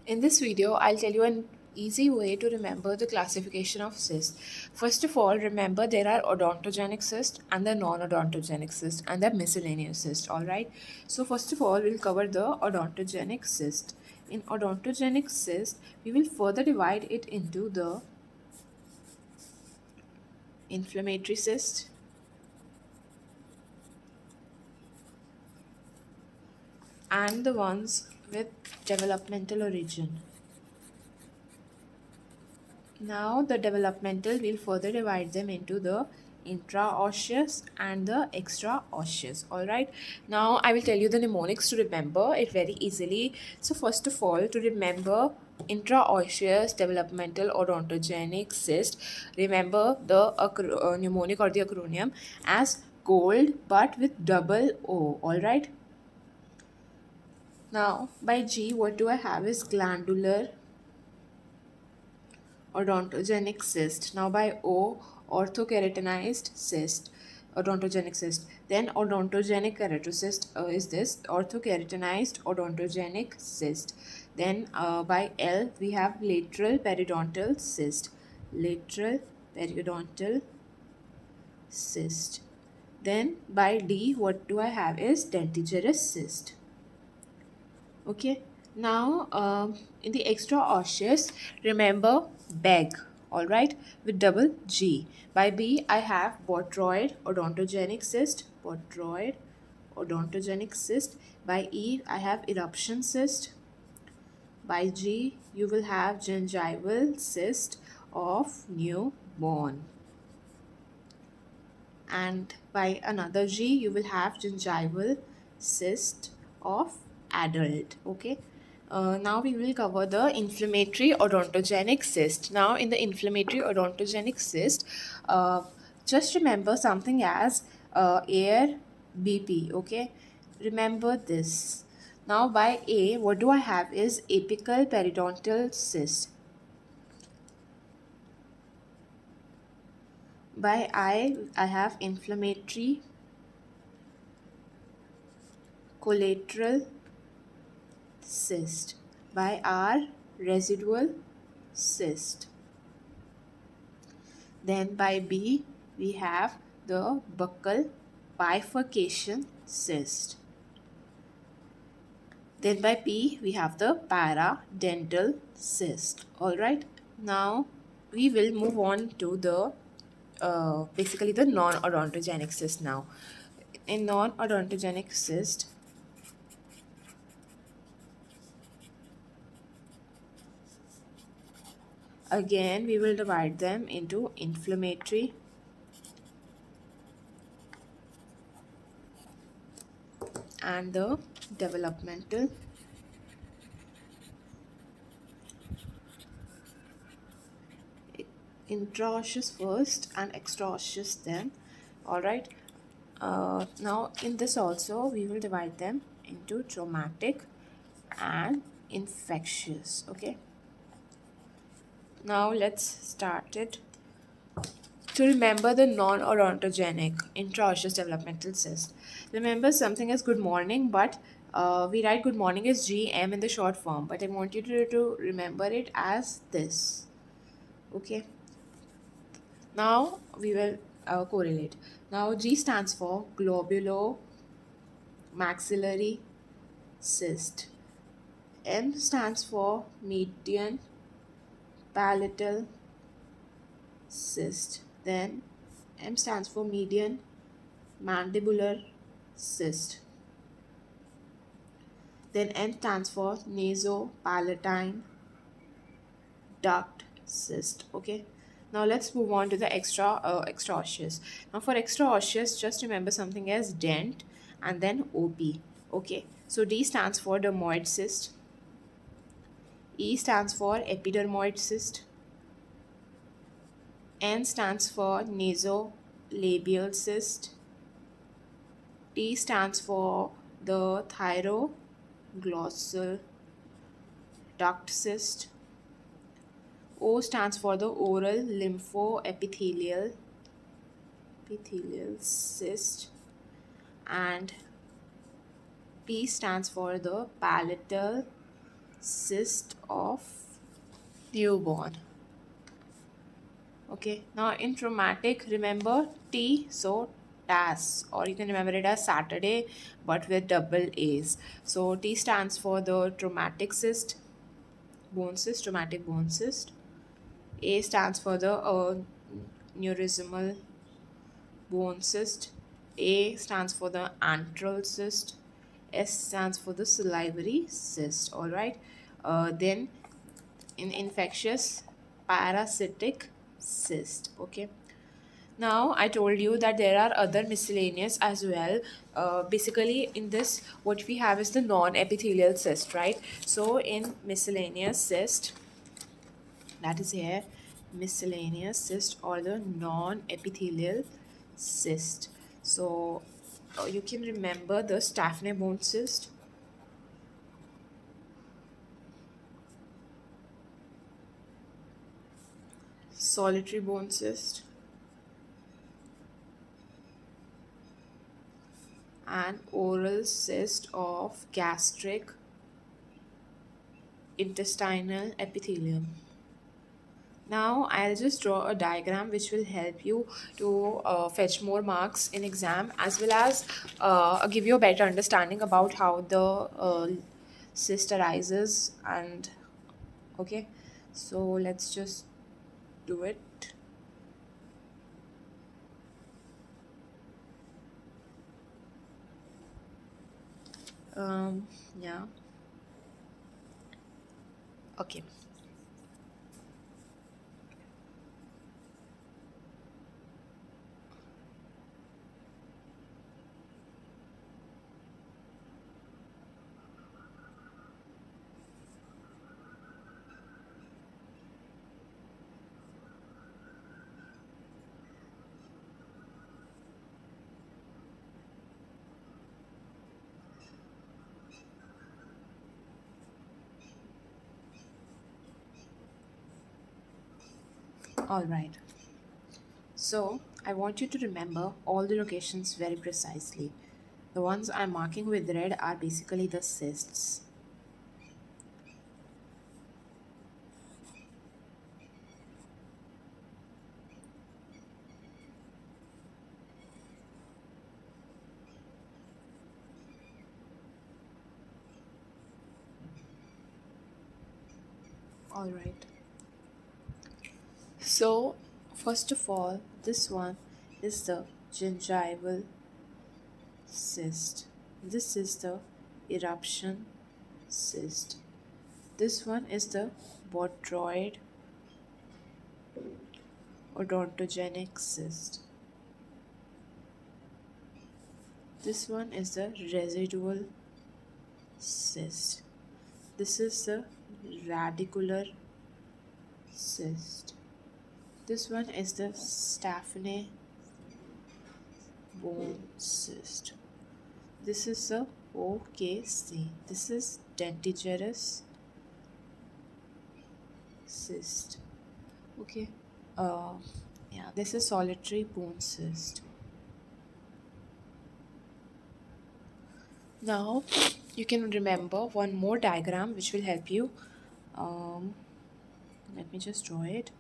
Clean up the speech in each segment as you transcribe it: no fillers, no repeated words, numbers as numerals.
In this video, I'll tell you an easy way to remember the classification of cysts. First of all, remember there are odontogenic cysts and the non-odontogenic cysts and the miscellaneous cysts, alright? So first of all, we'll cover the odontogenic cyst. In odontogenic cyst, we will further divide it into the inflammatory cyst and the ones with developmental origin. Now the developmental will further divide them into the intraosseous and the extraosseous. Alright. Now I will tell you the mnemonics to remember it very easily. So first of all, to remember intraosseous developmental odontogenic cyst, remember the mnemonic or the acronym as GOLD but with double O. Alright. Now by G, what do I have is glandular odontogenic cyst. Now by O, orthokeratinized cyst, odontogenic cyst. Then odontogenic keratocyst is this orthokeratinized odontogenic cyst. Then by L we have lateral periodontal cyst, lateral periodontal cyst. Then by D, what do I have is dentigerous cyst. Okay. Now in the extra osseous, remember beg, all right, with double G. By B, I have botroid odontogenic cyst, botroid odontogenic cyst. By E, I have eruption cyst. By G, you will have gingival cyst of newborn. And by another G, you will have gingival cyst of adult. Okay. Now we will cover the inflammatory odontogenic cyst. Now in the inflammatory odontogenic cyst, just remember something as air BP. Okay, remember this. Now by A, what do I have is apical periodontal cyst. By I have inflammatory collateral cyst. By R, residual cyst. Then by B, we have the buccal bifurcation cyst. Then by P, we have the paradental cyst. Alright, now we will move on to the basically the non-odontogenic cyst now. In non-odontogenic cyst, again we will divide them into inflammatory and the developmental. Intraosseous first and extraosseous then. Alright. Now in this also we will divide them into traumatic and infectious. Okay. Now let's start it. To remember the non-odontogenic intraosseous developmental cyst, remember something as good morning, but we write good morning as GM in the short form, but I want you to remember it as this. Okay. Now we will correlate. Now G stands for globulo maxillary cyst. M stands for median palatal cyst. Then M stands for median mandibular cyst. Then N stands for nasopalatine duct cyst. Okay. Now let's move on to the extra osseous. Now for extra osseous, just remember something as dent and then OP. Okay. So D stands for dermoid cyst. E stands for epidermoid cyst. N stands for nasolabial cyst. T stands for the thyroglossal duct cyst. O stands for the oral lymphoepithelial cyst. And P stands for the palatal cyst of newborn. Okay, now in traumatic, remember T, so TAS, or you can remember it as Saturday but with double A's. So T stands for the traumatic cyst, bone cyst, traumatic bone cyst. A stands for the neurismal bone cyst. A stands for the antral cyst. S stands for the salivary cyst. All right. Then in infectious, parasitic cyst. Okay. Now I told you that there are other miscellaneous as well. Basically, in this, what we have is the non-epithelial cyst, right? So in miscellaneous cyst, that is here, miscellaneous cyst or the non-epithelial cyst. So you can remember the Staphne bone cyst, solitary bone cyst, and oral cyst of gastric intestinal epithelium. Now I'll just draw a diagram which will help you to fetch more marks in exam, as well as give you a better understanding about how the cyst arises. And okay, so let's just do it. Yeah, okay. All right, so I want you to remember all the locations very precisely. The ones I'm marking with red are basically the cysts. All right. So, first of all, this one is the gingival cyst. This is the eruption cyst. This one is the botryoid odontogenic cyst. This one is the residual cyst. This is the radicular cyst. This one is the Staphne bone cyst. This is the OKC. This is dentigerous cyst. Okay. Uh, yeah, this is solitary bone cyst. Now you can remember one more diagram which will help you. Um, Let me just draw it.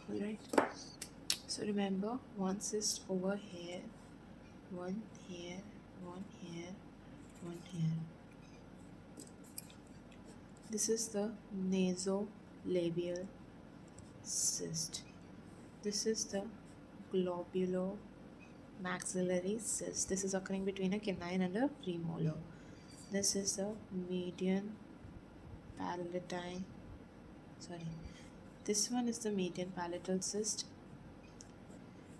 Alright. So remember, one cyst over here, one here, one here, one here. This is the nasolabial cyst. This is the globulo-maxillary cyst. This is occurring between a canine and a premolar. This is the median palatine. Sorry. This one is the median palatal cyst,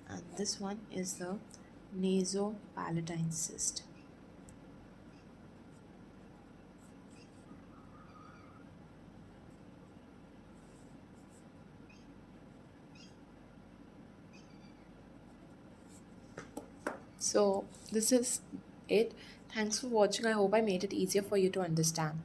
and this one is the nasopalatine cyst. So this is it. Thanks for watching. I hope I made it easier for you to understand.